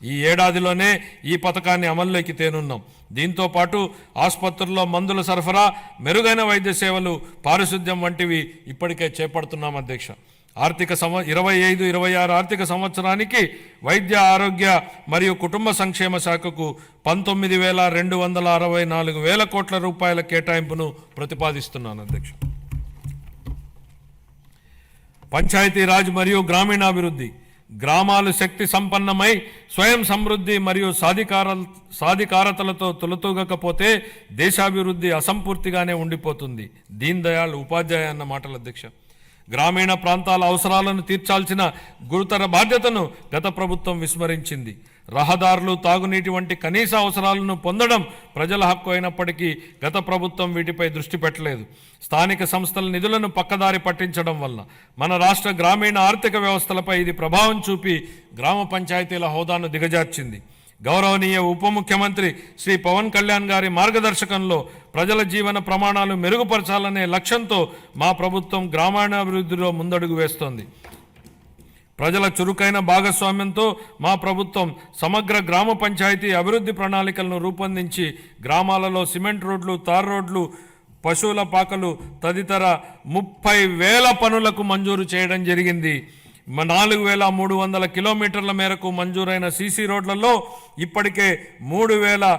ఈ ఏడాదిలోనే ఈ పథకాన్ని అమల్లోకి తేనున్నాం. దీంతో పాటు ఆసుపత్రుల్లో మందుల సరఫరా, మెరుగైన వైద్య సేవలు, పారిశుద్ధ్యం వంటివి ఇప్పటికే చేపడుతున్నాం అధ్యక్ష. 25-26 ఆర్థిక సంవత్సరానికి వైద్య ఆరోగ్య మరియు కుటుంబ సంక్షేమ శాఖకు 19,264 కోట్ల రూపాయల కేటాయింపును ప్రతిపాదిస్తున్నాను అధ్యక్ష. పంచాయతీరాజ్ మరియు గ్రామీణాభివృద్ధి. గ్రామాలు శక్తి సంపన్నమై స్వయం సమృద్ధి మరియు సాధికారతలతో తొలతూగకపోతే దేశాభివృద్ధి అసంపూర్తిగానే ఉండిపోతుంది. దీన్ దయాళ్ ఉపాధ్యాయ అన్న మాటలు అధ్యక్ష. గ్రామీణ ప్రాంతాల అవసరాలను తీర్చాల్సిన గురుతర బాధ్యతను గత ప్రభుత్వం విస్మరించింది. రహదారులు, తాగునీటి వంటి కనీస అవసరాలను పొందడం ప్రజల హక్కు అయినప్పటికీ గత ప్రభుత్వం వీటిపై దృష్టి పెట్టలేదు. స్థానిక సంస్థల నిధులను పక్కదారి పట్టించడం వల్ల మన రాష్ట్ర గ్రామీణ ఆర్థిక వ్యవస్థలపై ఇది ప్రభావం చూపి గ్రామ పంచాయతీల హోదాను దిగజార్చింది. గౌరవనీయ ఉప ముఖ్యమంత్రి శ్రీ పవన్ కళ్యాణ్ గారి మార్గదర్శకంలో ప్రజల జీవన ప్రమాణాలు మెరుగుపరచాలనే లక్ష్యంతో మా ప్రభుత్వం గ్రామీణాభివృద్ధిలో ముందడుగు వేస్తోంది. ప్రజల చురుకైన భాగస్వామ్యంతో మా ప్రభుత్వం సమగ్ర గ్రామ పంచాయతీ అభివృద్ధి ప్రణాళికలను రూపొందించి గ్రామాలలో సిమెంట్ రోడ్లు, తార్ రోడ్లు, పశువుల పాకలు తదితర 30,000 పనులకు మంజూరు చేయడం జరిగింది. 4,300 కిలోమీటర్ల మేరకు మంజూరైన సీసీ రోడ్లలో ఇప్పటికే 3,000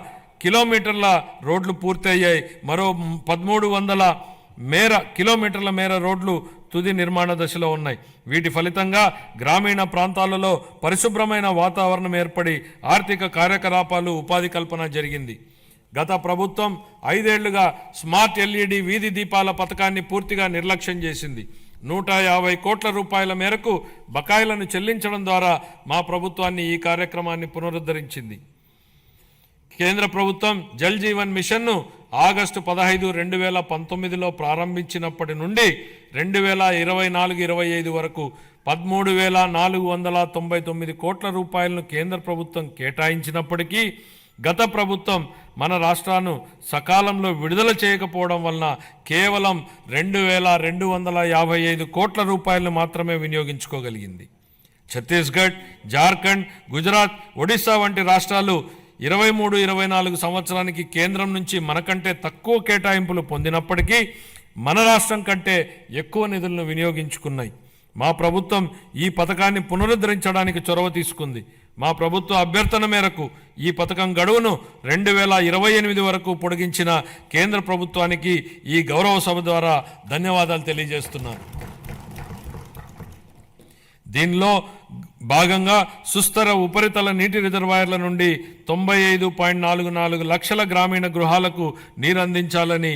కిలోమీటర్ల రోడ్లు పూర్తయ్యాయి. మరో 1,300 కిలోమీటర్ల మేర రోడ్లు తుది నిర్మాణ దశలో ఉన్నాయి. వీటి ఫలితంగా గ్రామీణ ప్రాంతాలలో పరిశుభ్రమైన వాతావరణం ఏర్పడి ఆర్థిక కార్యకలాపాలు, ఉపాధి కల్పన జరిగింది. గత ప్రభుత్వం 5 ఏళ్లుగా స్మార్ట్ ఎల్ఈడి వీధి దీపాల పథకాన్ని పూర్తిగా నిర్లక్ష్యం చేసింది. 150 కోట్ల రూపాయల మేరకు బకాయిలను చెల్లించడం ద్వారా మా ప్రభుత్వాన్ని ఈ కార్యక్రమాన్ని పునరుద్ధరించింది. కేంద్ర ప్రభుత్వం జల్ జీవన్ మిషన్ను ఆగస్టు 15, 2019లో ప్రారంభించినప్పటి నుండి 2024-25 వరకు 13,499 కోట్ల రూపాయలను కేంద్ర ప్రభుత్వం కేటాయించినప్పటికీ గత ప్రభుత్వం మన రాష్ట్రాన్ని సకాలంలో విడుదల చేయకపోవడం వలన కేవలం 2,255 కోట్ల రూపాయలను మాత్రమే వినియోగించుకోగలిగింది. ఛత్తీస్గఢ్, జార్ఖండ్, గుజరాత్, ఒడిశా వంటి రాష్ట్రాలు 23-24 సంవత్సరానికి కేంద్రం నుంచి మనకంటే తక్కువ కేటాయింపులు పొందినప్పటికీ మన రాష్ట్రం కంటే ఎక్కువ నిధులను వినియోగించుకున్నాయి. మా ప్రభుత్వం ఈ పథకాన్ని పునరుద్ధరించడానికి చొరవ తీసుకుంది. మా ప్రభుత్వ అభ్యర్థన మేరకు ఈ పథకం గడువును 2028 వరకు పొడిగించిన కేంద్ర ప్రభుత్వానికి ఈ గౌరవ సభ ద్వారా ధన్యవాదాలు తెలియజేస్తున్నాను. దీనిలో భాగంగా సుస్థిర ఉపరితల నీటి రిజర్వాయర్ల నుండి 95.44 లక్షల గ్రామీణ గృహాలకు నీరు అందించాలని